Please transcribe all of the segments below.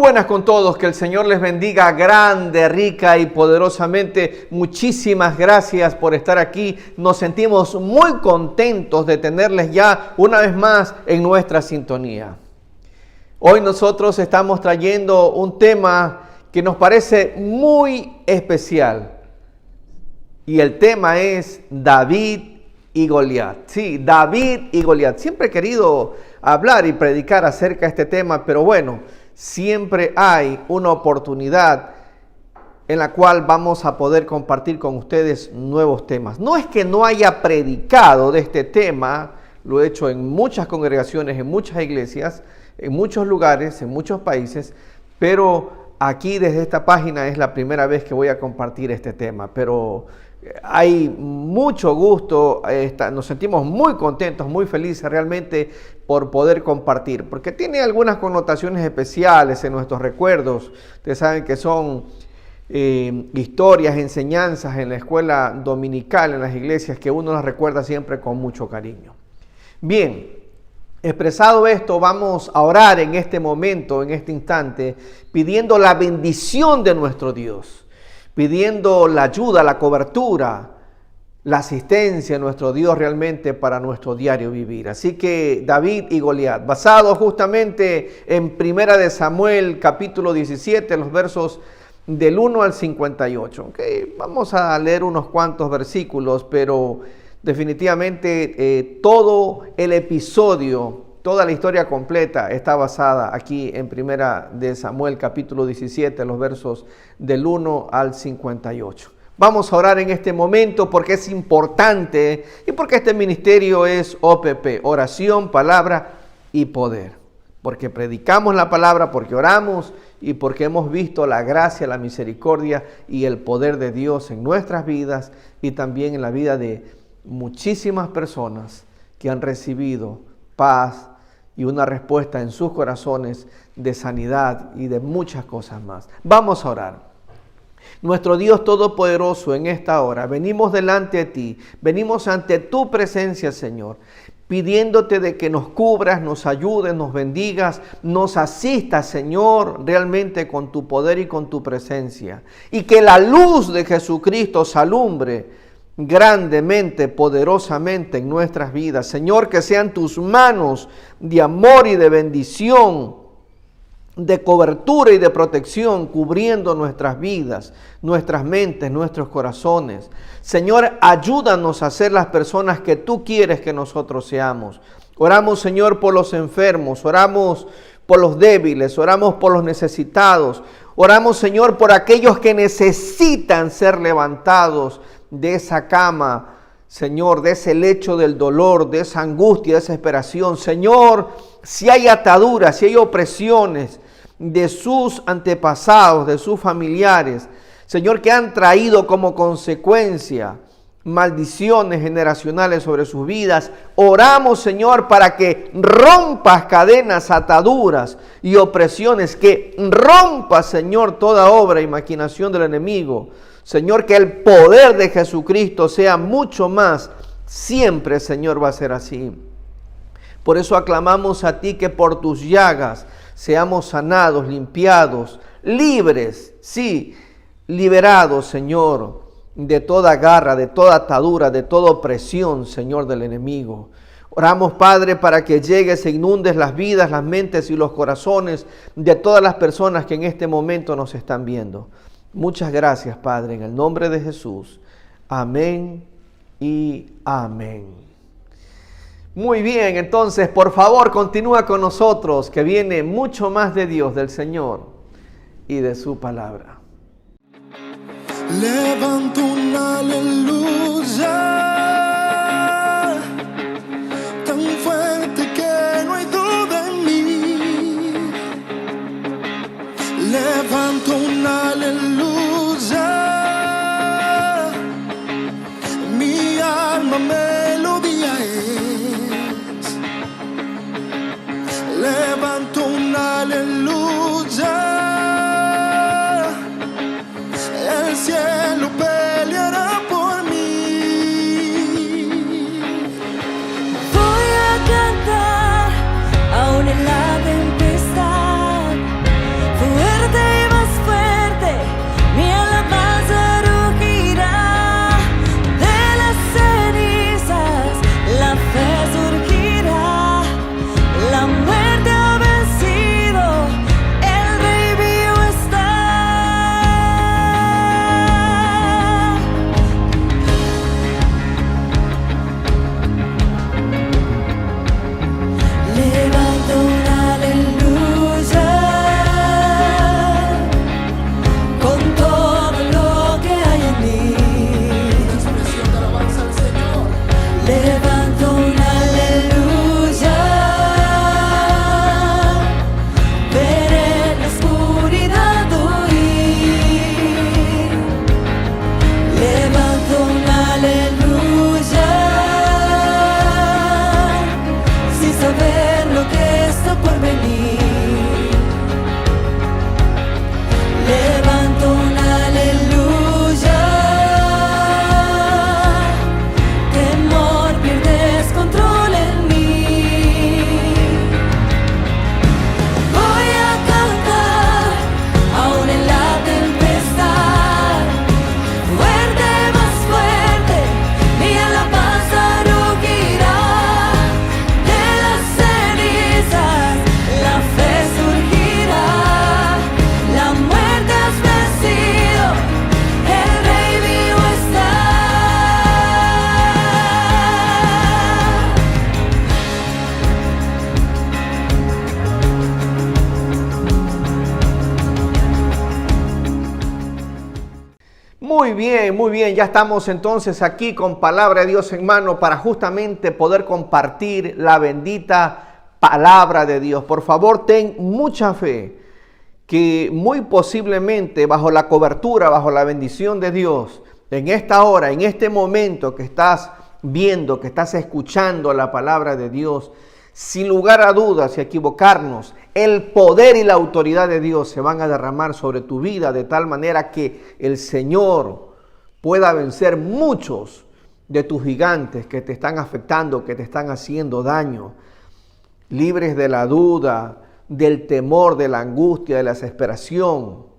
buenas con todos, que el Señor les bendiga grande, rica y poderosamente. Muchísimas gracias por estar aquí. Nos sentimos muy contentos de tenerles ya una vez más en nuestra sintonía. Hoy nosotros estamos trayendo un tema que nos parece muy especial. Y el tema es David y Goliat. Sí, David y Goliat. Siempre he querido hablar y predicar acerca de este tema, pero bueno, siempre hay una oportunidad en la cual vamos a poder compartir con ustedes nuevos temas. No es que no haya predicado de este tema, lo he hecho en muchas congregaciones, en muchas iglesias, en muchos lugares, en muchos países, pero aquí desde esta página es la primera vez que voy a compartir este tema, pero hay mucho gusto, nos sentimos muy contentos, muy felices realmente por poder compartir, porque tiene algunas connotaciones especiales en nuestros recuerdos. Ustedes saben que son historias, enseñanzas en la escuela dominical, en las iglesias, que uno las recuerda siempre con mucho cariño. Bien, expresado esto, vamos a orar en este momento, en este instante, pidiendo la bendición de nuestro Dios, pidiendo la ayuda, la cobertura, la asistencia de nuestro Dios realmente para nuestro diario vivir. Así que David y Goliat, basado justamente en Primera de Samuel, capítulo 17, los versos del 1 al 58. Okay, vamos a leer unos cuantos versículos, pero definitivamente todo el episodio, toda la historia completa está basada aquí en Primera de Samuel, capítulo 17, los versos del 1 al 58. Vamos a orar en este momento porque es importante y porque este ministerio es OPP, oración, palabra y poder. Porque predicamos la palabra, porque oramos y porque hemos visto la gracia, la misericordia y el poder de Dios en nuestras vidas y también en la vida de muchísimas personas que han recibido paz y una respuesta en sus corazones de sanidad y de muchas cosas más. Vamos a orar. Nuestro Dios Todopoderoso, en esta hora venimos delante de ti, venimos ante tu presencia, Señor, pidiéndote de que nos cubras, nos ayudes, nos bendigas, nos asistas, Señor, realmente con tu poder y con tu presencia. Y que la luz de Jesucristo se alumbre grandemente, poderosamente en nuestras vidas. Señor, que sean tus manos de amor y de bendición, de cobertura y de protección, cubriendo nuestras vidas, nuestras mentes, nuestros corazones. Señor, ayúdanos a ser las personas que tú quieres que nosotros seamos. Oramos, Señor, por los enfermos, oramos por los débiles, oramos por los necesitados, oramos, Señor, por aquellos que necesitan ser levantados de esa cama, Señor, de ese lecho del dolor, de esa angustia, de esa desesperación. Señor, si hay ataduras, si hay opresiones de sus antepasados, de sus familiares, Señor, que han traído como consecuencia maldiciones generacionales sobre sus vidas, oramos, Señor, para que rompas cadenas, ataduras y opresiones, que rompas, Señor, toda obra y maquinación del enemigo. Señor, que el poder de Jesucristo sea mucho más. Siempre, Señor, va a ser así. Por eso aclamamos a ti que por tus llagas seamos sanados, limpiados, libres, sí, liberados, Señor, de toda garra, de toda atadura, de toda opresión, Señor, del enemigo. Oramos, Padre, para que llegues e inundes las vidas, las mentes y los corazones de todas las personas que en este momento nos están viendo. Muchas gracias, Padre, en el nombre de Jesús. Amén y amén. Muy bien, entonces, por favor, continúa con nosotros, que viene mucho más de Dios, del Señor y de su palabra. Levanto una aleluya tan fuerte que no hay duda en mí. Levanto una aleluya, mi alma melodía es. Levanto una aleluya, el cielo peleará por mí. Voy a cantar aún en la tempestad. Muy bien, ya estamos entonces aquí con palabra de Dios en mano para justamente poder compartir la bendita palabra de Dios. Por favor, ten mucha fe que muy posiblemente bajo la cobertura, bajo la bendición de Dios, en esta hora, en este momento que estás viendo, que estás escuchando la palabra de Dios, sin lugar a dudas y equivocarnos, el poder y la autoridad de Dios se van a derramar sobre tu vida de tal manera que el Señor pueda vencer muchos de tus gigantes que te están afectando, que te están haciendo daño, libres de la duda, del temor, de la angustia, de la desesperación.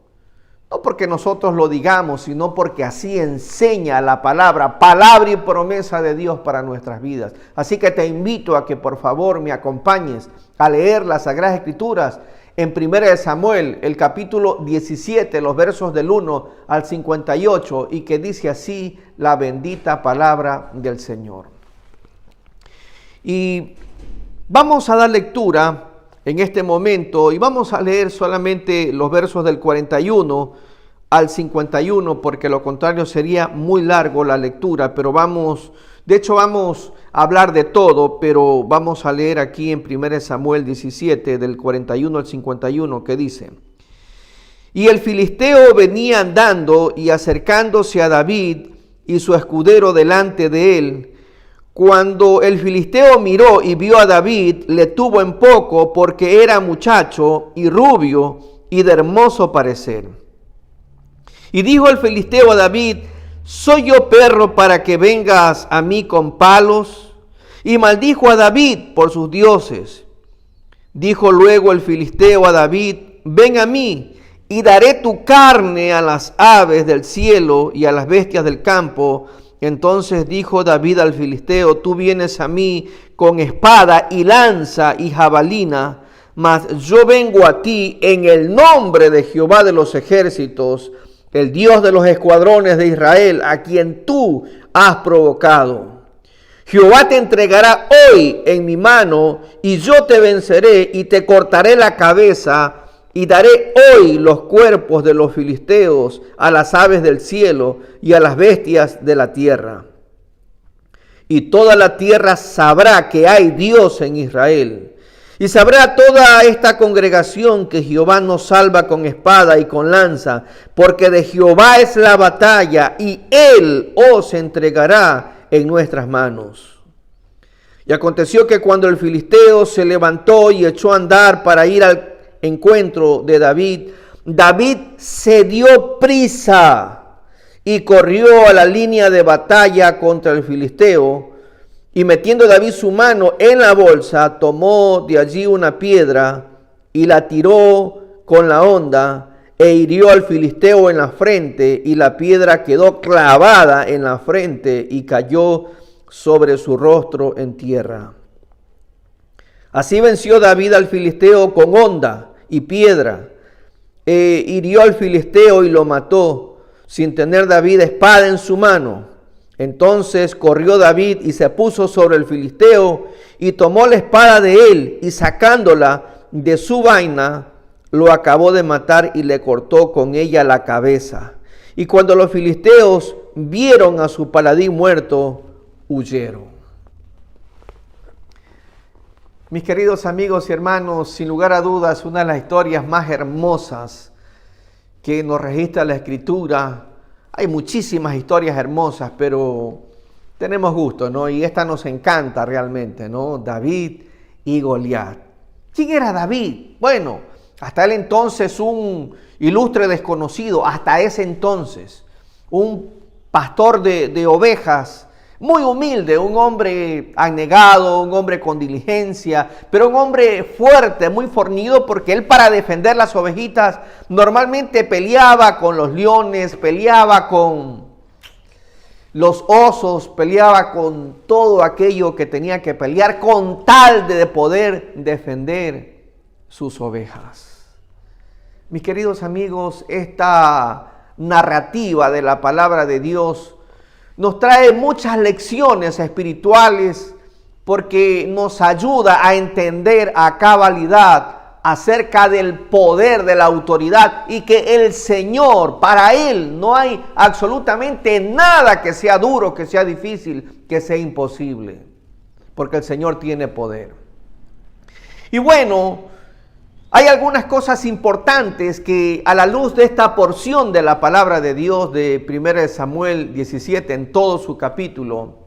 No porque nosotros lo digamos, sino porque así enseña la palabra y promesa de Dios para nuestras vidas. Así que te invito a que por favor me acompañes a leer las Sagradas Escrituras en 1 Samuel, el capítulo 17, los versos del 1 al 58, y que dice así la bendita palabra del Señor. Y vamos a dar lectura en este momento y vamos a leer solamente los versos del 41 al 51, porque lo contrario sería muy largo la lectura, pero vamos a hablar de todo, pero vamos a leer aquí en 1 Samuel 17 del 41 al 51 que dice: Y el filisteo venía andando y acercándose a David y su escudero delante de él. Cuando el filisteo miró y vio a David, le tuvo en poco, porque era muchacho y rubio y de hermoso parecer. Y dijo el filisteo a David: ¿Soy yo perro para que vengas a mí con palos? Y maldijo a David por sus dioses. Dijo luego el filisteo a David: Ven a mí, y daré tu carne a las aves del cielo y a las bestias del campo. Entonces dijo David al filisteo: Tú vienes a mí con espada y lanza y jabalina, mas yo vengo a ti en el nombre de Jehová de los ejércitos, el Dios de los escuadrones de Israel, a quien tú has provocado. Jehová te entregará hoy en mi mano, y yo te venceré y te cortaré la cabeza, y daré hoy los cuerpos de los filisteos a las aves del cielo y a las bestias de la tierra. Y toda la tierra sabrá que hay Dios en Israel. Y sabrá toda esta congregación que Jehová nos salva con espada y con lanza, porque de Jehová es la batalla, y Él os entregará en nuestras manos. Y aconteció que cuando el filisteo se levantó y echó a andar para ir al encuentro de David, David se dio prisa y corrió a la línea de batalla contra el filisteo, y metiendo David su mano en la bolsa, tomó de allí una piedra y la tiró con la honda e hirió al filisteo en la frente, y la piedra quedó clavada en la frente y cayó sobre su rostro en tierra. Así venció David al filisteo con honda y piedra, hirió al filisteo y lo mató, sin tener David espada en su mano. Entonces corrió David y se puso sobre el filisteo y tomó la espada de él, y sacándola de su vaina, lo acabó de matar y le cortó con ella la cabeza. Y cuando los filisteos vieron a su paladín muerto, huyeron. Mis queridos amigos y hermanos, sin lugar a dudas, una de las historias más hermosas que nos registra la Escritura. Hay muchísimas historias hermosas, pero tenemos gusto, ¿no? Y esta nos encanta realmente, ¿no? David y Goliat. ¿Quién era David? Bueno, hasta él entonces un ilustre desconocido, hasta ese entonces, un pastor de ovejas, muy humilde, un hombre abnegado, un hombre con diligencia, pero un hombre fuerte, muy fornido, porque él, para defender las ovejitas, normalmente peleaba con los leones, peleaba con los osos, peleaba con todo aquello que tenía que pelear con tal de poder defender sus ovejas. Mis queridos amigos, esta narrativa de la palabra de Dios nos trae muchas lecciones espirituales, porque nos ayuda a entender a cabalidad acerca del poder, de la autoridad, y que el Señor, para Él no hay absolutamente nada que sea duro, que sea difícil, que sea imposible, porque el Señor tiene poder. Y bueno, hay algunas cosas importantes que a la luz de esta porción de la palabra de Dios de 1 Samuel 17 en todo su capítulo,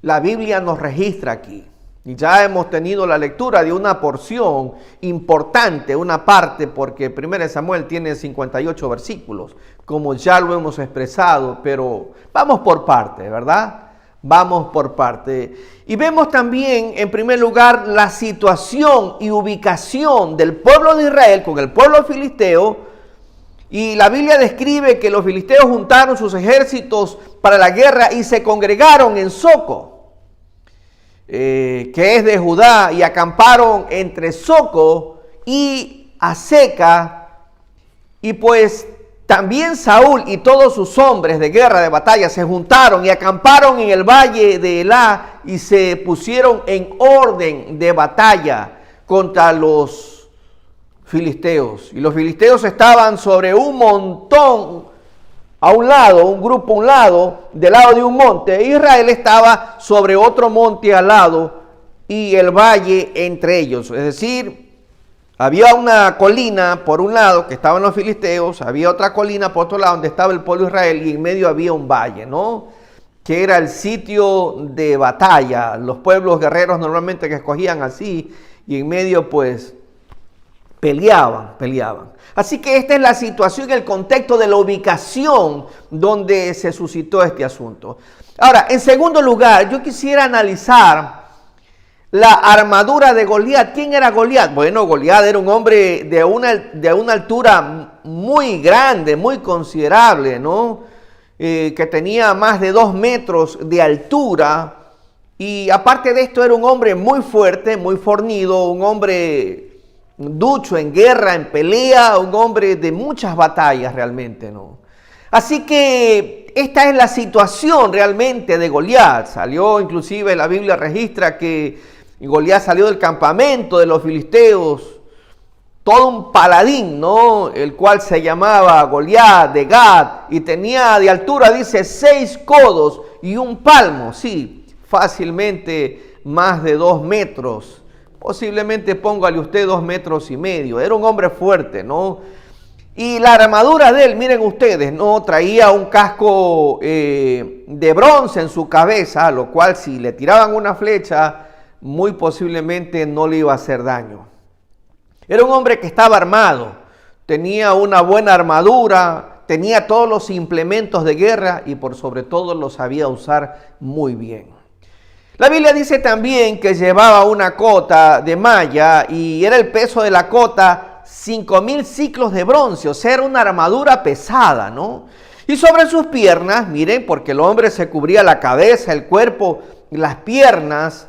la Biblia nos registra aquí. Y ya hemos tenido la lectura de una porción importante, una parte, porque 1 Samuel tiene 58 versículos, como ya lo hemos expresado, pero vamos por parte, ¿verdad? Vamos por parte. Y vemos también, en primer lugar, la situación y ubicación del pueblo de Israel con el pueblo filisteo. Y la Biblia describe que los filisteos juntaron sus ejércitos para la guerra y se congregaron en Soco, que es de Judá, y acamparon entre Soco y Azeca. Y pues también Saúl y todos sus hombres de guerra, de batalla, se juntaron y acamparon en el valle de Elá y se pusieron en orden de batalla contra los filisteos. Y los filisteos estaban sobre un montón a un lado, un grupo a un lado, del lado de un monte. Israel estaba sobre otro monte al lado y el valle entre ellos. Es decir, había una colina por un lado que estaban los filisteos, había otra colina por otro lado donde estaba el pueblo de Israel, y en medio había un valle, ¿no? Que era el sitio de batalla. Los pueblos guerreros normalmente que escogían así, y en medio pues peleaban. Así que esta es la situación, el contexto de la ubicación donde se suscitó este asunto. Ahora, en segundo lugar, yo quisiera analizar la armadura de Goliat. ¿Quién era Goliat? Bueno, Goliat era un hombre de una altura muy grande, muy considerable, ¿no? Que tenía más de 2 metros de altura. Y aparte de esto, era un hombre muy fuerte, muy fornido, un hombre ducho en guerra, en pelea, un hombre de muchas batallas realmente, ¿no? Así que esta es la situación realmente de Goliat. Salió, inclusive la Biblia registra que Goliat salió del campamento de los filisteos, todo un paladín, ¿no? El cual se llamaba Goliat de Gat, y tenía de altura, dice, 6 codos y un palmo, sí, fácilmente más de 2 metros. Posiblemente póngale usted 2,5 metros. Era un hombre fuerte, ¿no? Y la armadura de él, miren ustedes, ¿no? Traía un casco de bronce en su cabeza, lo cual si le tiraban una flecha, muy posiblemente no le iba a hacer daño. Era un hombre que estaba armado, tenía una buena armadura, tenía todos los implementos de guerra y por sobre todo los sabía usar muy bien. La Biblia dice también que llevaba una cota de malla y era el peso de la cota 5,000 ciclos de bronce, o sea, era una armadura pesada, ¿no? Y sobre sus piernas, miren, porque el hombre se cubría la cabeza, el cuerpo, las piernas,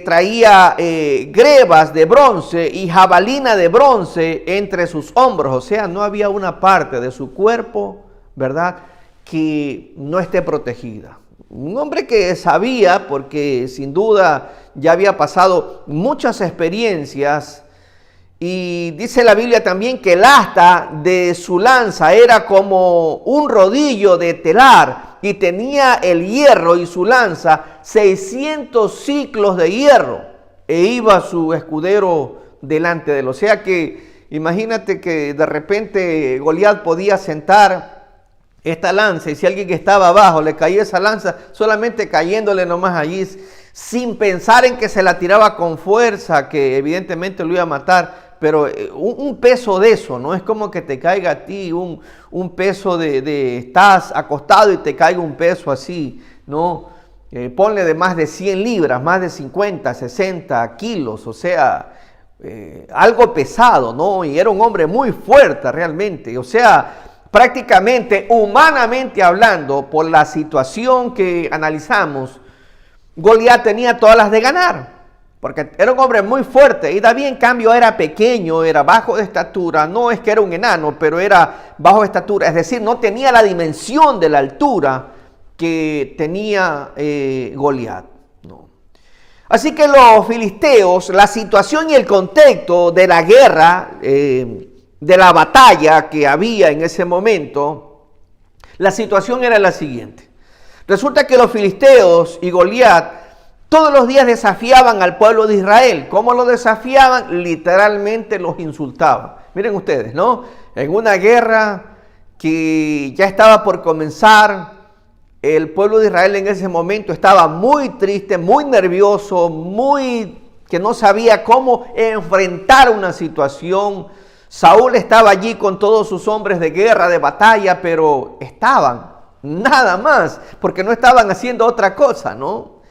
traía grebas de bronce y jabalina de bronce entre sus hombros, o sea, no había una parte de su cuerpo, ¿verdad?, que no esté protegida. Un hombre que sabía, porque sin duda ya había pasado muchas experiencias, y dice la Biblia también que el asta de su lanza era como un rodillo de telar, y tenía el hierro y su lanza 600 ciclos de hierro, e iba su escudero delante de él. O sea que imagínate que de repente Goliat podía sentar esta lanza, y si alguien que estaba abajo le caía esa lanza, solamente cayéndole nomás allí, sin pensar en que se la tiraba con fuerza, que evidentemente lo iba a matar, pero un peso de eso, no es como que te caiga a ti un peso de estás acostado y te caiga un peso así, ¿no? Ponle de más de 100 libras, más de 50, 60 kilos, o sea, algo pesado, ¿no? Y era un hombre muy fuerte realmente, o sea, prácticamente, humanamente hablando, por la situación que analizamos, Goliat tenía todas las de ganar, porque era un hombre muy fuerte, y David en cambio era pequeño, era bajo de estatura, no es que era un enano, pero era bajo de estatura, es decir, no tenía la dimensión de la altura que tenía Goliat, ¿no? Así que los filisteos, la situación y el contexto de la guerra, de la batalla que había en ese momento, la situación era la siguiente. Resulta que los filisteos y Goliat todos los días desafiaban al pueblo de Israel. ¿Cómo lo desafiaban? Literalmente los insultaban. Miren ustedes, ¿no? En una guerra que ya estaba por comenzar, el pueblo de Israel en ese momento estaba muy triste, muy nervioso, que no sabía cómo enfrentar una situación. Saúl estaba allí con todos sus hombres de guerra, de batalla, pero estaban, nada más, porque no estaban haciendo otra cosa, ¿no?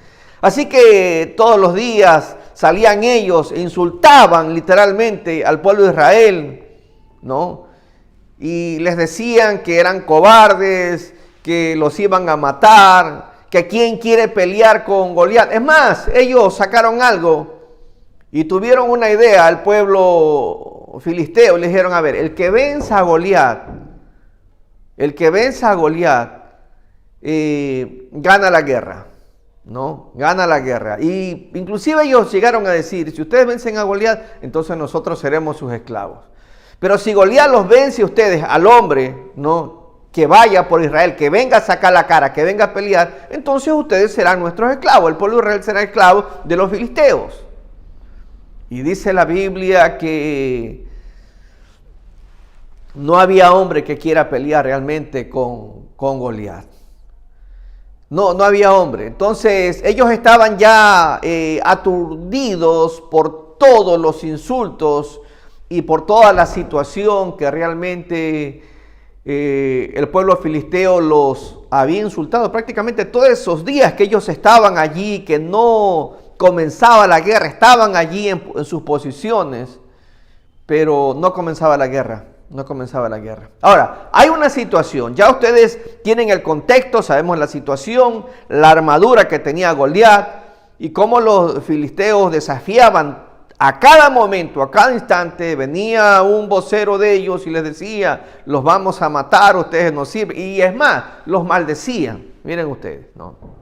Así que todos los días salían ellos e insultaban literalmente al pueblo de Israel, ¿no? Y les decían que eran cobardes, que los iban a matar, que quién quiere pelear con Goliat. Es más, ellos sacaron algo y tuvieron una idea al pueblo filisteo. Le dijeron, a ver, el que venza a Goliat, gana la guerra, ¿no? Gana la guerra. Y inclusive ellos llegaron a decir, si ustedes vencen a Goliat, entonces nosotros seremos sus esclavos. Pero si Goliat los vence a ustedes, al hombre, ¿no?, que vaya por Israel, que venga a sacar la cara, que venga a pelear, entonces ustedes serán nuestros esclavos. El pueblo de Israel será esclavo de los filisteos. Y dice la Biblia que no había hombre que quiera pelear realmente con Goliat. No había hombre. Entonces ellos estaban ya aturdidos por todos los insultos y por toda la situación que realmente el pueblo filisteo los había insultado. Prácticamente todos esos días que ellos estaban allí, que no comenzaba la guerra, estaban allí en sus posiciones, pero no comenzaba la guerra. No comenzaba la guerra. Ahora, hay una situación, ya ustedes tienen el contexto, sabemos la situación, la armadura que tenía Goliat y cómo los filisteos desafiaban a cada momento, a cada instante. Venía un vocero de ellos y les decía, los vamos a matar, ustedes no sirven. Y es más, los maldecían. Miren ustedes, ¿no?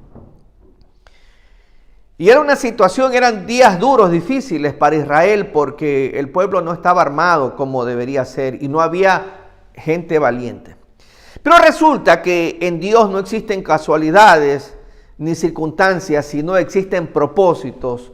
Y era una situación, eran días duros, difíciles para Israel, porque el pueblo no estaba armado como debería ser y no había gente valiente. Pero resulta que en Dios no existen casualidades ni circunstancias, sino existen propósitos.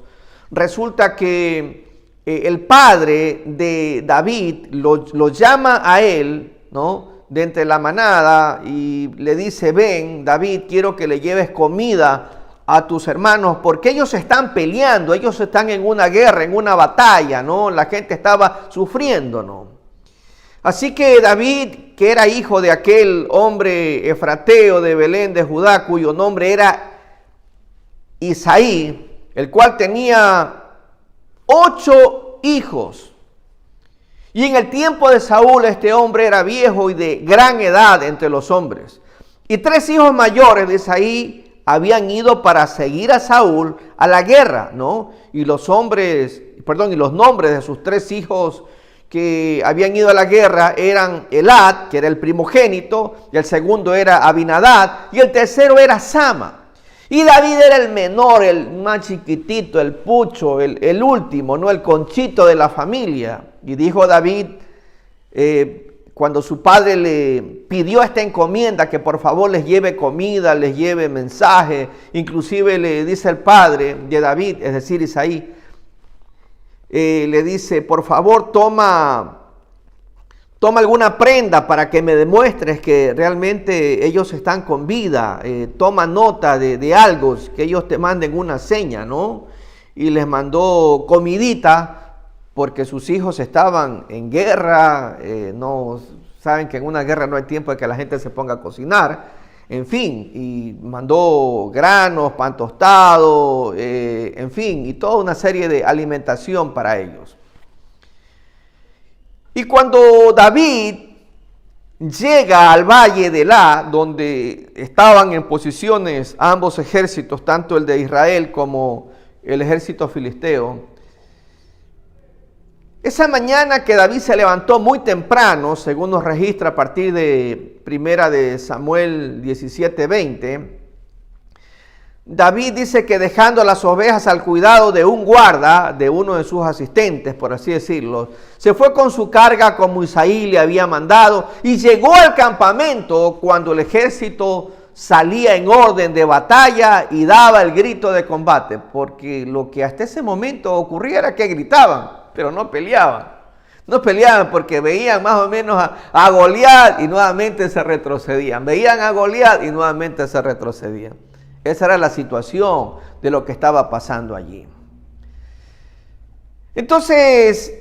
Resulta que el padre de David lo llama a él, ¿no?, de entre la manada y le dice, ven, David, quiero que le lleves comida a tus hermanos, porque ellos están peleando, ellos están en una guerra, en una batalla, ¿no? La gente estaba sufriendo, ¿no? Así que David, que era hijo de aquel hombre efrateo de Belén de Judá, cuyo nombre era Isaí, el cual tenía 8 hijos. Y en el tiempo de Saúl, este hombre era viejo y de gran edad entre los hombres. Y 3 hijos mayores de Isaí habían ido para seguir a Saúl a la guerra, ¿no? Y los nombres de sus 3 hijos que habían ido a la guerra eran Elad, que era el primogénito, y el segundo era Abinadab, y el tercero era Sama. Y David era el menor, el más chiquitito, el pucho, el último, ¿no?, el conchito de la familia. Y dijo David, cuando su padre le pidió esta encomienda, que por favor les lleve comida, les lleve mensaje, inclusive le dice el padre de David, es decir, Isaí, le dice, por favor toma alguna prenda para que me demuestres que realmente ellos están con vida, toma nota de algo, que ellos te manden una seña, ¿no? Y les mandó comidita, porque sus hijos estaban en guerra, no saben que en una guerra no hay tiempo de que la gente se ponga a cocinar, en fin, y mandó granos, pan tostado, en fin, y toda una serie de alimentación para ellos. Y cuando David llega al valle de Elá, donde estaban en posiciones ambos ejércitos, tanto el de Israel como el ejército filisteo, esa mañana que David se levantó muy temprano, según nos registra a partir de 1 de Samuel 17:20, David dice que dejando las ovejas al cuidado de un guarda, de uno de sus asistentes, por así decirlo, se fue con su carga como Isaí le había mandado y llegó al campamento cuando el ejército salía en orden de batalla y daba el grito de combate, porque lo que hasta ese momento ocurría era que gritaban, pero no peleaban. No peleaban porque veían más o menos a Goliat y nuevamente se retrocedían. Veían a Goliat y nuevamente se retrocedían. Esa era la situación de lo que estaba pasando allí. Entonces,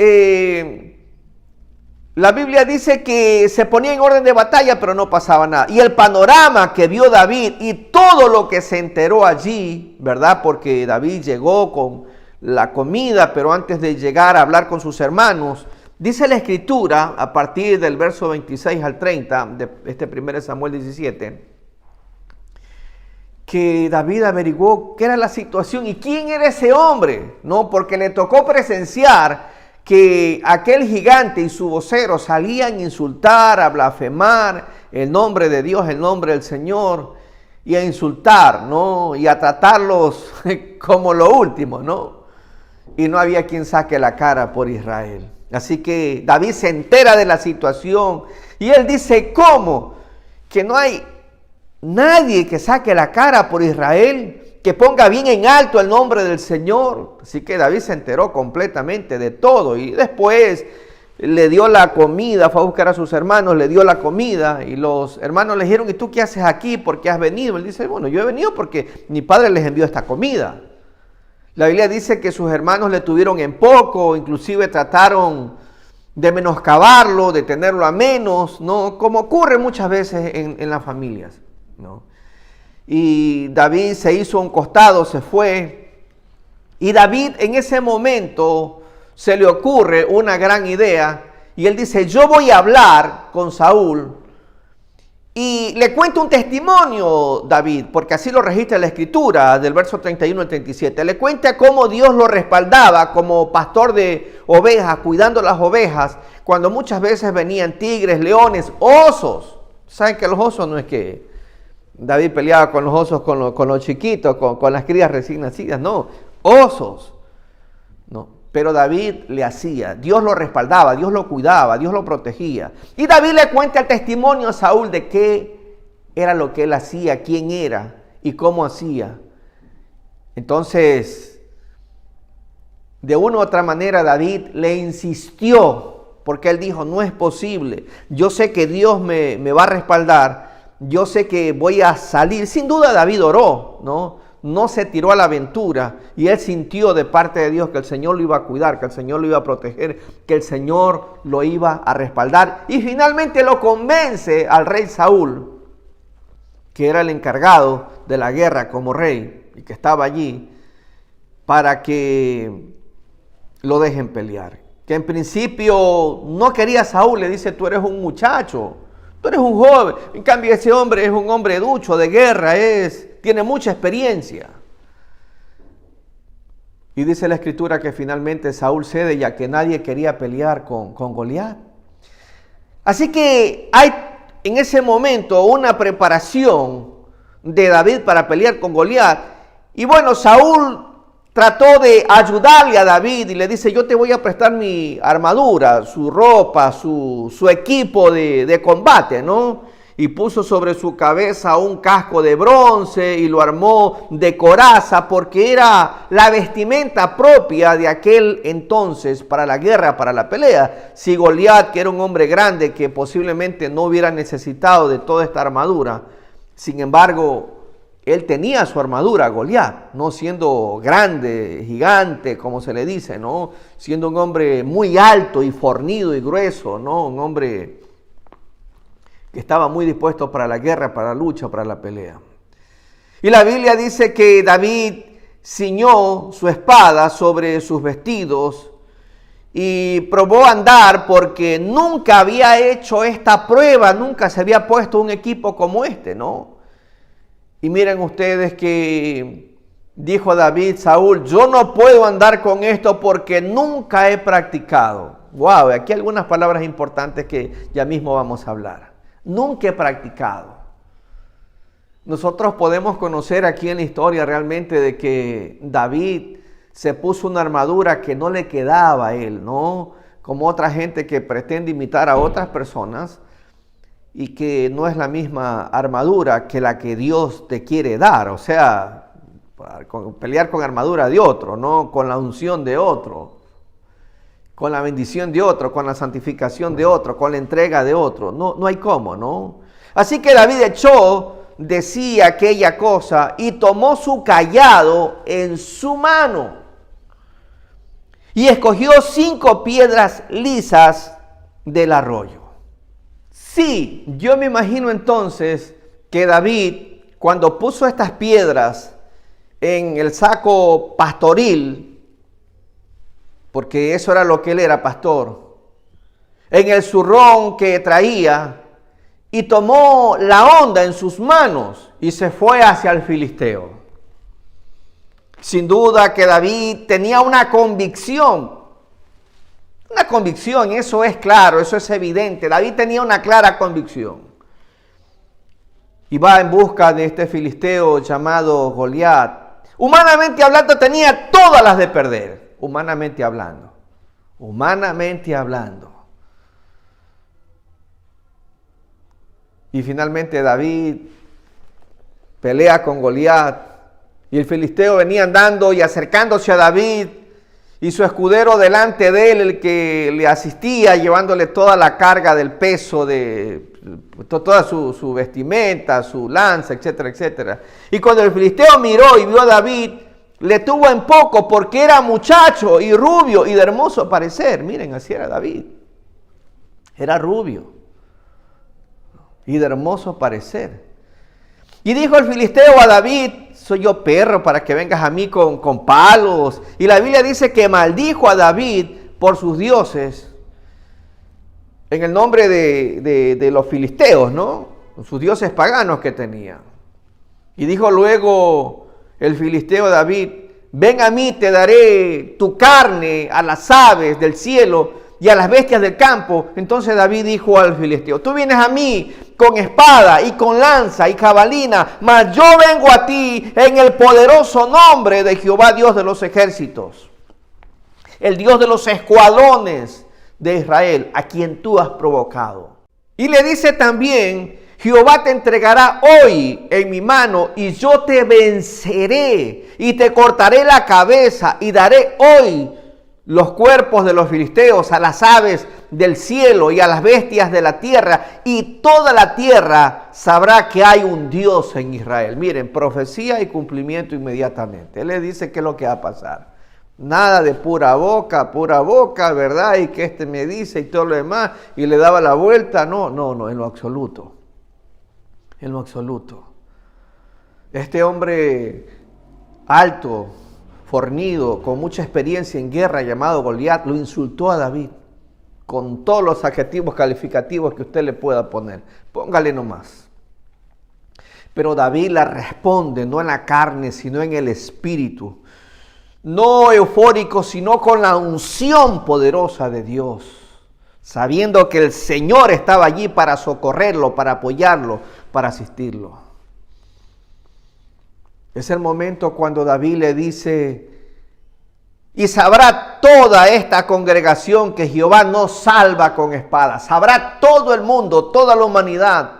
la Biblia dice que se ponía en orden de batalla, pero no pasaba nada. Y el panorama que vio David y todo lo que se enteró allí, ¿verdad? Porque David llegó con la comida, pero antes de llegar a hablar con sus hermanos, dice la Escritura, a partir del verso 26 al 30, de este 1 Samuel 17, que David averiguó qué era la situación y quién era ese hombre, ¿no? Porque le tocó presenciar que aquel gigante y su vocero salían a insultar, a blasfemar el nombre de Dios, el nombre del Señor, y a insultar, ¿no? Y a tratarlos como lo último, ¿no? Y no había quien saque la cara por Israel. Así que David se entera de la situación y él dice, ¿cómo? Que no hay nadie que saque la cara por Israel, que ponga bien en alto el nombre del Señor. Así que David se enteró completamente de todo y después le dio la comida, fue a buscar a sus hermanos, le dio la comida y los hermanos le dijeron, ¿y tú qué haces aquí? ¿Por qué has venido? Él dice, bueno, yo he venido porque mi padre les envió esta comida. La Biblia dice que sus hermanos le tuvieron en poco, inclusive trataron de menoscabarlo, de tenerlo a menos, ¿no? Como ocurre muchas veces en las familias, ¿no? Y David se hizo a un costado, se fue. Y David en ese momento se le ocurre una gran idea. Y él dice, yo voy a hablar con Saúl. Y le cuenta un testimonio, David, porque así lo registra la Escritura, del verso 31 al 37. Le cuenta cómo Dios lo respaldaba como pastor de ovejas, cuidando las ovejas, cuando muchas veces venían tigres, leones, osos. ¿Saben que los osos no es que David peleaba con los osos, con los chiquitos, con las crías recién nacidas? No, osos. No. Pero David le hacía, Dios lo respaldaba, Dios lo cuidaba, Dios lo protegía. Y David le cuenta el testimonio a Saúl de qué era lo que él hacía, quién era y cómo hacía. Entonces, de una u otra manera David le insistió, porque él dijo, no es posible, yo sé que Dios me va a respaldar, yo sé que voy a salir. Sin duda David oró, ¿no? No se tiró a la aventura y él sintió de parte de Dios que el Señor lo iba a cuidar, que el Señor lo iba a proteger, que el Señor lo iba a respaldar. Y finalmente lo convence al rey Saúl, que era el encargado de la guerra como rey y que estaba allí, para que lo dejen pelear. Que en principio no quería Saúl, le dice, tú eres un muchacho, tú eres un joven. En cambio ese hombre es un hombre ducho de guerra, tiene mucha experiencia. Y dice la Escritura que finalmente Saúl cede, ya que nadie quería pelear con Goliat. Así que hay en ese momento una preparación de David para pelear con Goliat. Y bueno, Saúl trató de ayudarle a David y le dice, yo te voy a prestar mi armadura, su ropa, su equipo de combate, ¿no? Y puso sobre su cabeza un casco de bronce y lo armó de coraza, porque era la vestimenta propia de aquel entonces para la guerra, para la pelea. Si Goliat, que era un hombre grande que posiblemente no hubiera necesitado de toda esta armadura, sin embargo, él tenía su armadura, Goliat, no siendo grande, gigante, como se le dice, ¿no? Siendo un hombre muy alto y fornido y grueso, ¿no? Un hombre que estaba muy dispuesto para la guerra, para la lucha, para la pelea. Y la Biblia dice que David ciñó su espada sobre sus vestidos y probó a andar, porque nunca había hecho esta prueba, nunca se había puesto un equipo como este, ¿no? Y miren ustedes que dijo David, Saúl, yo no puedo andar con esto porque nunca he practicado. Wow, aquí hay algunas palabras importantes que ya mismo vamos a hablar. Nunca he practicado. Nosotros podemos conocer aquí en la historia realmente de que David se puso una armadura que no le quedaba a él, ¿no? Como otra gente que pretende imitar a otras personas y que no es la misma armadura que la que Dios te quiere dar. O sea, pelear con armadura de otro, no con la unción de otro, con la bendición de otro, con la santificación de otro, con la entrega de otro. No hay cómo, ¿no? Así que David echó de sí aquella cosa y tomó su cayado en su mano y escogió 5 piedras lisas del arroyo. Sí, yo me imagino entonces que David, cuando puso estas piedras en el saco pastoril, porque eso era lo que él era, pastor, en el zurrón que traía, y tomó la onda en sus manos y se fue hacia el filisteo. Sin duda que David tenía una convicción, eso es claro, eso es evidente. David tenía una clara convicción. Y va en busca de este filisteo llamado Goliat. Humanamente hablando tenía todas las de perder, humanamente hablando. Y finalmente David pelea con Goliat. Y el filisteo venía andando y acercándose a David. Y su escudero delante de él, el que le asistía, llevándole toda la carga del peso de toda su vestimenta, su lanza, etcétera, etcétera. Y cuando el filisteo miró y vio a David, le tuvo en poco porque era muchacho y rubio y de hermoso parecer. Miren, así era David. Era rubio y de hermoso parecer. Y dijo el filisteo a David: soy yo perro para que vengas a mí con palos. Y la Biblia dice que maldijo a David por sus dioses en el nombre de los filisteos, ¿no? Sus dioses paganos que tenía. Y dijo luego el filisteo a David: ven a mí, te daré tu carne a las aves del cielo y a las bestias del campo. Entonces David dijo al filisteo: tú vienes a mí con espada y con lanza y jabalina, mas yo vengo a ti en el poderoso nombre de Jehová, Dios de los ejércitos, el Dios de los escuadrones de Israel, a quien tú has provocado. Y le dice también: Jehová te entregará hoy en mi mano y yo te venceré y te cortaré la cabeza y daré hoy los cuerpos de los filisteos a las aves del cielo y a las bestias de la tierra, y toda la tierra sabrá que hay un Dios en Israel. Miren, profecía y cumplimiento inmediatamente. Él le dice qué es lo que va a pasar. Nada de pura boca, ¿verdad? Y que este me dice y todo lo demás, y le daba la vuelta. No, en lo absoluto. En lo absoluto. Este hombre alto, fornido, con mucha experiencia en guerra, llamado Goliat, lo insultó a David con todos los adjetivos calificativos que usted le pueda poner. Póngale nomás. Pero David le responde no en la carne, sino en el espíritu. No eufórico, sino con la unción poderosa de Dios. Sabiendo que el Señor estaba allí para socorrerlo, para apoyarlo, para asistirlo. Es el momento cuando David le dice: y sabrá toda esta congregación que Jehová no salva con espada. Sabrá todo el mundo, toda la humanidad,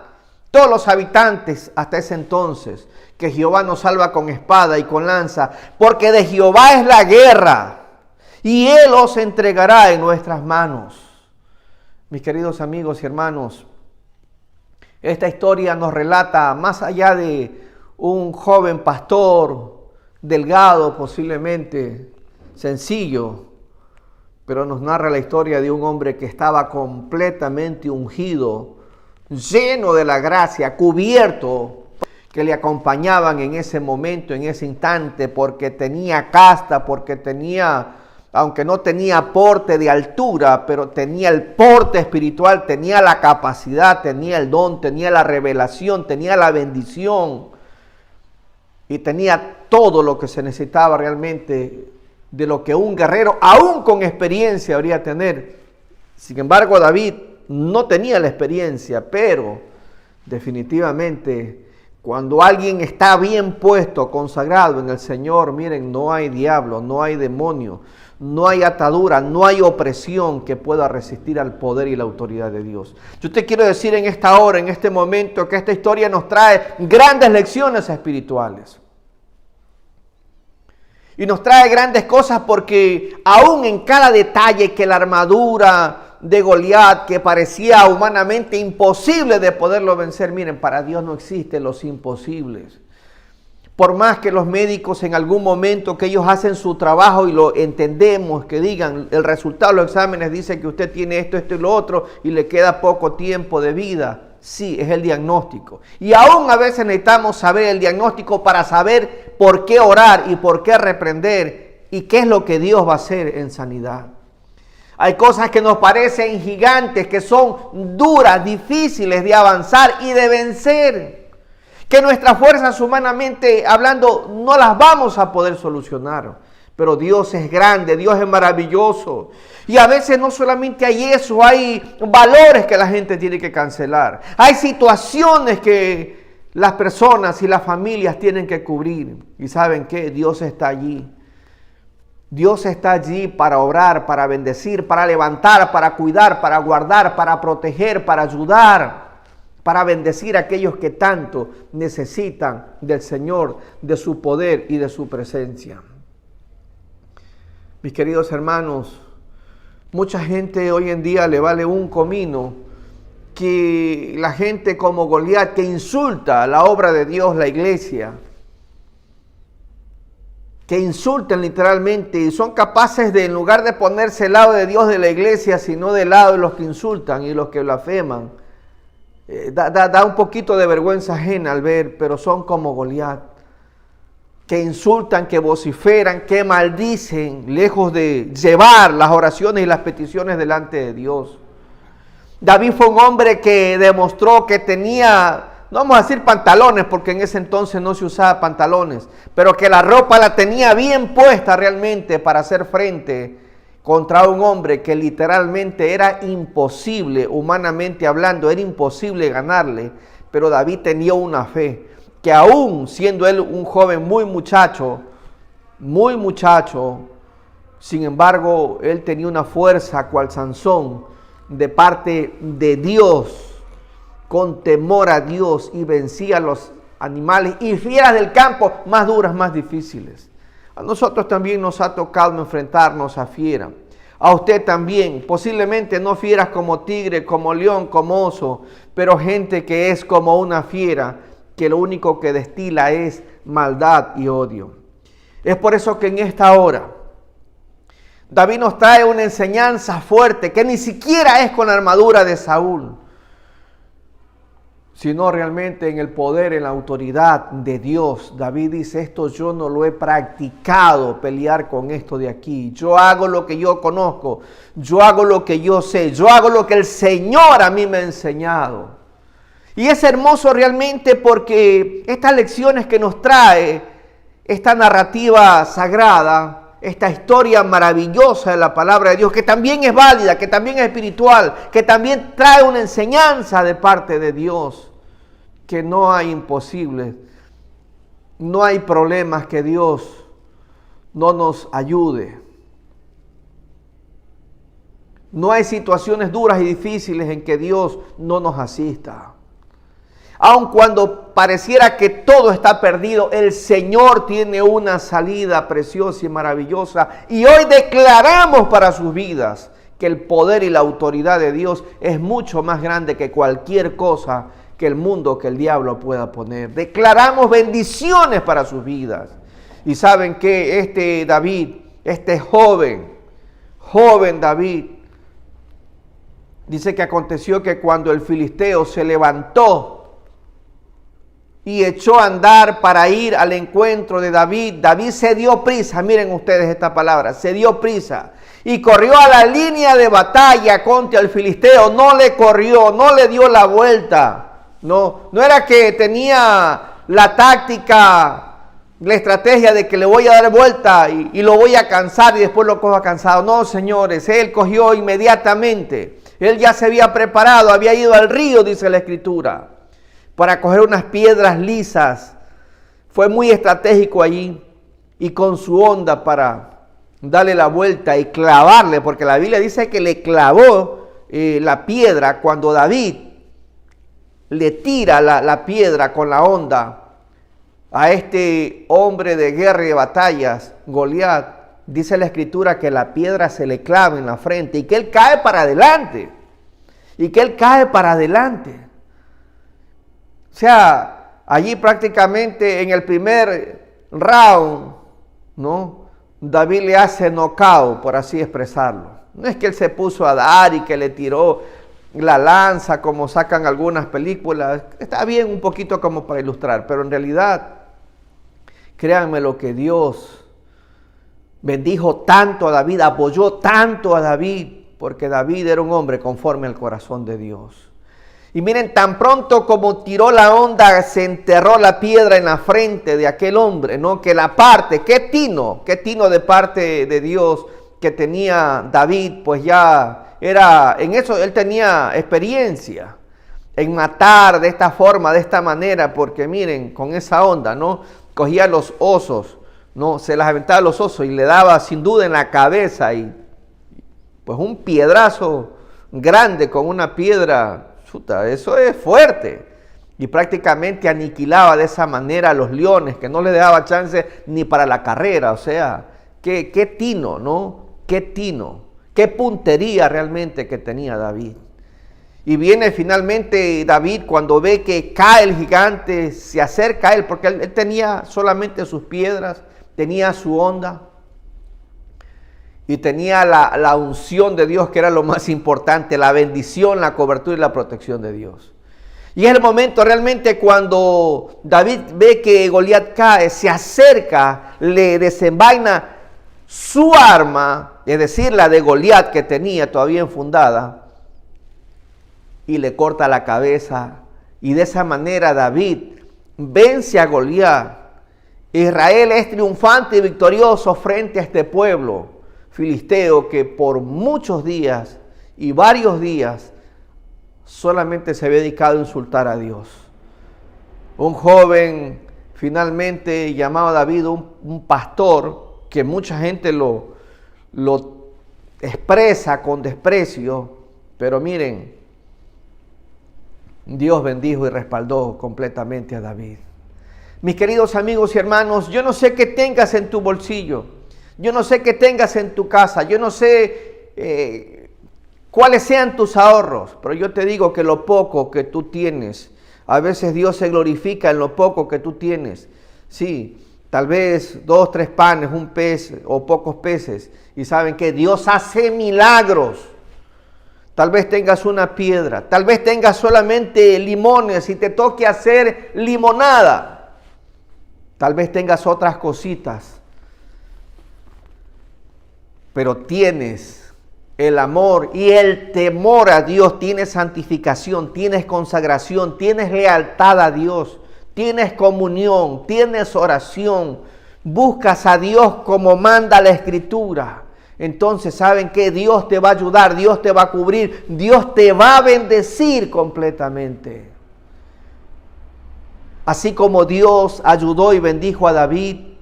todos los habitantes hasta ese entonces, que Jehová no salva con espada y con lanza, porque de Jehová es la guerra, y Él os entregará en nuestras manos. Mis queridos amigos y hermanos, esta historia nos relata, más allá de un joven pastor, delgado posiblemente, sencillo, pero nos narra la historia de un hombre que estaba completamente ungido, lleno de la gracia, cubierto, que le acompañaban en ese momento, en ese instante, porque tenía casta, porque tenía, aunque no tenía porte de altura, pero tenía el porte espiritual, tenía la capacidad, tenía el don, tenía la revelación, tenía la bendición. Y tenía todo lo que se necesitaba realmente de lo que un guerrero, aún con experiencia, debería tener. Sin embargo, David no tenía la experiencia, pero definitivamente Cuando alguien está bien puesto, consagrado en el Señor, miren, no hay diablo, no hay demonio, no hay atadura, no hay opresión que pueda resistir al poder y la autoridad de Dios. Yo te quiero decir en esta hora, en este momento, que esta historia nos trae grandes lecciones espirituales. Y nos trae grandes cosas porque aún en cada detalle que la armadura de Goliat, que parecía humanamente imposible de poderlo vencer, miren, para Dios no existen los imposibles. Por más que los médicos en algún momento que ellos hacen su trabajo y lo entendemos, que digan el resultado de los exámenes dice que usted tiene esto, esto y lo otro y le queda poco tiempo de vida. Sí, es el diagnóstico. Y aún a veces necesitamos saber el diagnóstico para saber por qué orar y por qué reprender y qué es lo que Dios va a hacer en sanidad. Hay cosas que nos parecen gigantes, que son duras, difíciles de avanzar y de vencer. Que nuestras fuerzas humanamente hablando no las vamos a poder solucionar. Pero Dios es grande, Dios es maravilloso. Y a veces no solamente hay eso, hay valores que la gente tiene que cancelar. Hay situaciones que las personas y las familias tienen que cubrir. ¿Y saben qué? Dios está allí. Dios está allí para obrar, para bendecir, para levantar, para cuidar, para guardar, para proteger, para ayudar, para bendecir a aquellos que tanto necesitan del Señor, de su poder y de su presencia. Mis queridos hermanos, mucha gente hoy en día le vale un comino que la gente como Goliat que insulta la obra de Dios, la iglesia, que insultan literalmente y son capaces de, en lugar de ponerse al lado de Dios de la iglesia, sino del lado de los que insultan y los que blasfeman. Da un poquito de vergüenza ajena al ver, pero son como Goliat, que insultan, que vociferan, que maldicen, lejos de llevar las oraciones y las peticiones delante de Dios. David fue un hombre que demostró que tenía, no vamos a decir pantalones, porque en ese entonces no se usaba pantalones, pero que la ropa la tenía bien puesta realmente para hacer frente contra un hombre que literalmente era imposible, humanamente hablando, era imposible ganarle. Pero David tenía una fe, que aún siendo él un joven muy muchacho, sin embargo, él tenía una fuerza cual Sansón de parte de Dios, con temor a Dios, y vencía a los animales y fieras del campo más duras, más difíciles. A nosotros también nos ha tocado enfrentarnos a fieras. A usted también, posiblemente no fieras como tigre, como león, como oso, pero gente que es como una fiera, que lo único que destila es maldad y odio. Es por eso que en esta hora David nos trae una enseñanza fuerte, que ni siquiera es con la armadura de Saúl, sino realmente en el poder, en la autoridad de Dios. David dice, esto yo no lo he practicado, pelear con esto de aquí. Yo hago lo que yo conozco, yo hago lo que yo sé, yo hago lo que el Señor a mí me ha enseñado. Y es hermoso realmente porque estas lecciones que nos trae esta narrativa sagrada, esta historia maravillosa de la palabra de Dios, que también es válida, que también es espiritual, que también trae una enseñanza de parte de Dios, que no hay imposibles, no hay problemas que Dios no nos ayude. No hay situaciones duras y difíciles en que Dios no nos asista. Aun cuando pareciera que todo está perdido, el Señor tiene una salida preciosa y maravillosa. Y hoy declaramos para sus vidas que el poder y la autoridad de Dios es mucho más grande que cualquier cosa que el mundo, que el diablo pueda poner. Declaramos bendiciones para sus vidas. Y saben que este David, este joven David, dice que aconteció que cuando el filisteo se levantó y echó a andar para ir al encuentro de David, David se dio prisa, miren ustedes esta palabra, se dio prisa y corrió a la línea de batalla contra el filisteo. No le corrió, no le dio la vuelta, no era que tenía la táctica, la estrategia de que le voy a dar vuelta y lo voy a cansar y después lo cojo cansado. No, señores, él cogió inmediatamente, él ya se había preparado, había ido al río, dice la Escritura. para coger unas piedras lisas. Fue muy estratégico allí y con su honda para darle la vuelta y clavarle, porque la Biblia dice que le clavó la piedra cuando David le tira la piedra con la honda a este hombre de guerra y de batallas, Goliat. Dice la escritura que la piedra se le clava en la frente y que él cae para adelante. O sea, allí prácticamente en el primer round, ¿no? David le hace knockout, por así expresarlo. No es que él se puso a dar y que le tiró la lanza como sacan algunas películas. Está bien un poquito como para ilustrar, pero en realidad, créanme lo que Dios bendijo tanto a David, apoyó tanto a David, porque David era un hombre conforme al corazón de Dios. Y miren, tan pronto como tiró la honda, se enterró la piedra en la frente de aquel hombre, ¿no? Que la parte, qué tino de parte de Dios que tenía David, pues ya era, en eso él tenía experiencia, en matar de esta forma, de esta manera, porque miren, con esa honda, ¿no? Cogía los osos, ¿no? Se las aventaba a los osos y le daba sin duda en la cabeza y pues un piedrazo grande con una piedra. Eso es fuerte. Y prácticamente aniquilaba de esa manera a los leones, que no les daba chance ni para la carrera. O sea, qué tino, ¿no? Qué tino, qué puntería realmente que tenía David. Y viene finalmente David cuando ve que cae el gigante, se acerca a él, porque él tenía solamente sus piedras, tenía su honda. Y tenía la unción de Dios, que era lo más importante, la bendición, la cobertura y la protección de Dios. Y es el momento realmente cuando David ve que Goliat cae, se acerca, le desenvaina su arma, es decir, la de Goliat que tenía todavía enfundada, y le corta la cabeza. Y de esa manera David vence a Goliat. Israel es triunfante y victorioso frente a este pueblo filisteo que por muchos días y varios días solamente se había dedicado a insultar a Dios. Un joven finalmente llamado David, un pastor, que mucha gente lo expresa con desprecio, pero miren, Dios bendijo y respaldó completamente a David. Mis queridos amigos y hermanos, yo no sé qué tengas en tu bolsillo, yo no sé qué tengas en tu casa, yo no sé cuáles sean tus ahorros, pero yo te digo que lo poco que tú tienes, a veces Dios se glorifica en lo poco que tú tienes. Sí, tal vez 2, 3 panes, un pez o pocos peces, y saben que Dios hace milagros. Tal vez tengas una piedra, tal vez tengas solamente limones y te toque hacer limonada. Tal vez tengas otras cositas. Pero tienes el amor y el temor a Dios, tienes santificación, tienes consagración, tienes lealtad a Dios, tienes comunión, tienes oración, buscas a Dios como manda la Escritura. Entonces saben que Dios te va a ayudar, Dios te va a cubrir, Dios te va a bendecir completamente. Así como Dios ayudó y bendijo a David,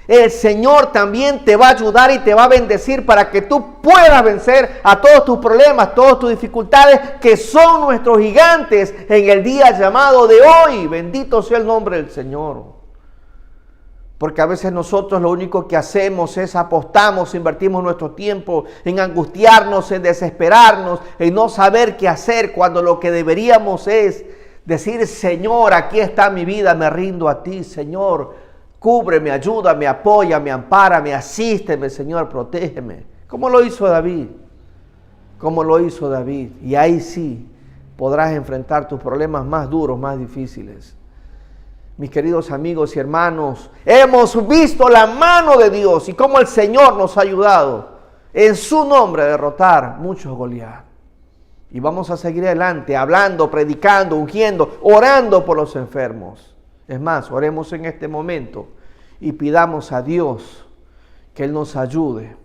el Señor también te va a ayudar y te va a bendecir para que tú puedas vencer a todos tus problemas, todas tus dificultades, que son nuestros gigantes en el día llamado de hoy. Bendito sea el nombre del Señor. Porque a veces nosotros lo único que hacemos es apostamos, invertimos nuestro tiempo en angustiarnos, en desesperarnos, en no saber qué hacer, cuando lo que deberíamos es decir: Señor, aquí está mi vida, me rindo a ti, Señor. Cúbreme, ayúdame, apóyame, ampárame, asísteme, Señor, protégeme. Como lo hizo David. Como lo hizo David. Y ahí sí podrás enfrentar tus problemas más duros, más difíciles. Mis queridos amigos y hermanos, hemos visto la mano de Dios y cómo el Señor nos ha ayudado en su nombre a derrotar muchos Goliat. Y vamos a seguir adelante, hablando, predicando, ungiendo, orando por los enfermos. Es más, oremos en este momento y pidamos a Dios que Él nos ayude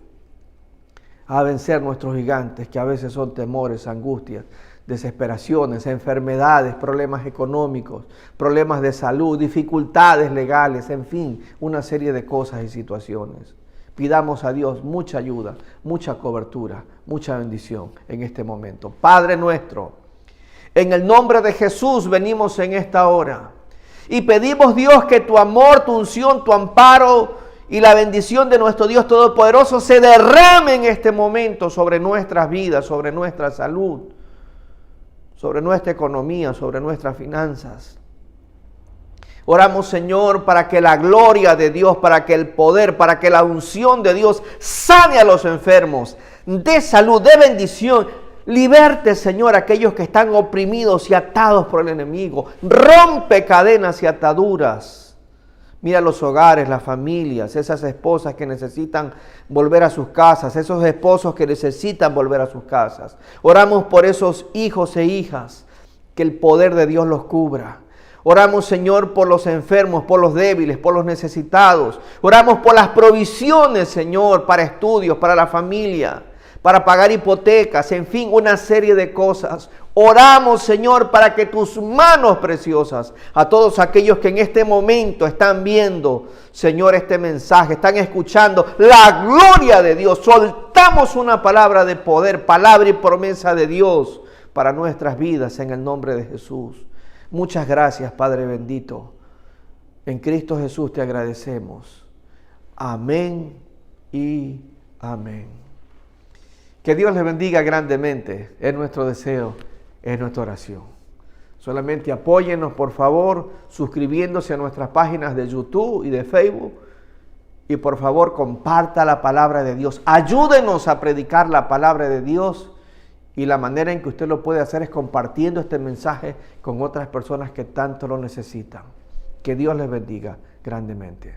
a vencer nuestros gigantes, que a veces son temores, angustias, desesperaciones, enfermedades, problemas económicos, problemas de salud, dificultades legales, en fin, una serie de cosas y situaciones. Pidamos a Dios mucha ayuda, mucha cobertura, mucha bendición en este momento. Padre nuestro, en el nombre de Jesús venimos en esta hora y pedimos, Dios, que tu amor, tu unción, tu amparo y la bendición de nuestro Dios Todopoderoso se derrame en este momento sobre nuestras vidas, sobre nuestra salud, sobre nuestra economía, sobre nuestras finanzas. Oramos, Señor, para que la gloria de Dios, para que el poder, para que la unción de Dios sane a los enfermos, dé salud, dé bendición. Liberte, Señor, a aquellos que están oprimidos y atados por el enemigo. Rompe cadenas y ataduras. Mira los hogares, las familias, esas esposas que necesitan volver a sus casas, esos esposos que necesitan volver a sus casas. Oramos por esos hijos e hijas, que el poder de Dios los cubra. Oramos, Señor, por los enfermos, por los débiles, por los necesitados. Oramos por las provisiones, Señor, para estudios, para la familia, para pagar hipotecas, en fin, una serie de cosas. Oramos, Señor, para que tus manos preciosas, a todos aquellos que en este momento están viendo, Señor, este mensaje, están escuchando la gloria de Dios. Soltamos una palabra de poder, palabra y promesa de Dios para nuestras vidas en el nombre de Jesús. Muchas gracias, Padre bendito. En Cristo Jesús te agradecemos. Amén y amén. Que Dios les bendiga grandemente. Es nuestro deseo, es nuestra oración. Solamente apóyennos, por favor, suscribiéndose a nuestras páginas de YouTube y de Facebook. Y por favor, comparta la palabra de Dios. Ayúdenos a predicar la palabra de Dios. Y la manera en que usted lo puede hacer es compartiendo este mensaje con otras personas que tanto lo necesitan. Que Dios les bendiga grandemente.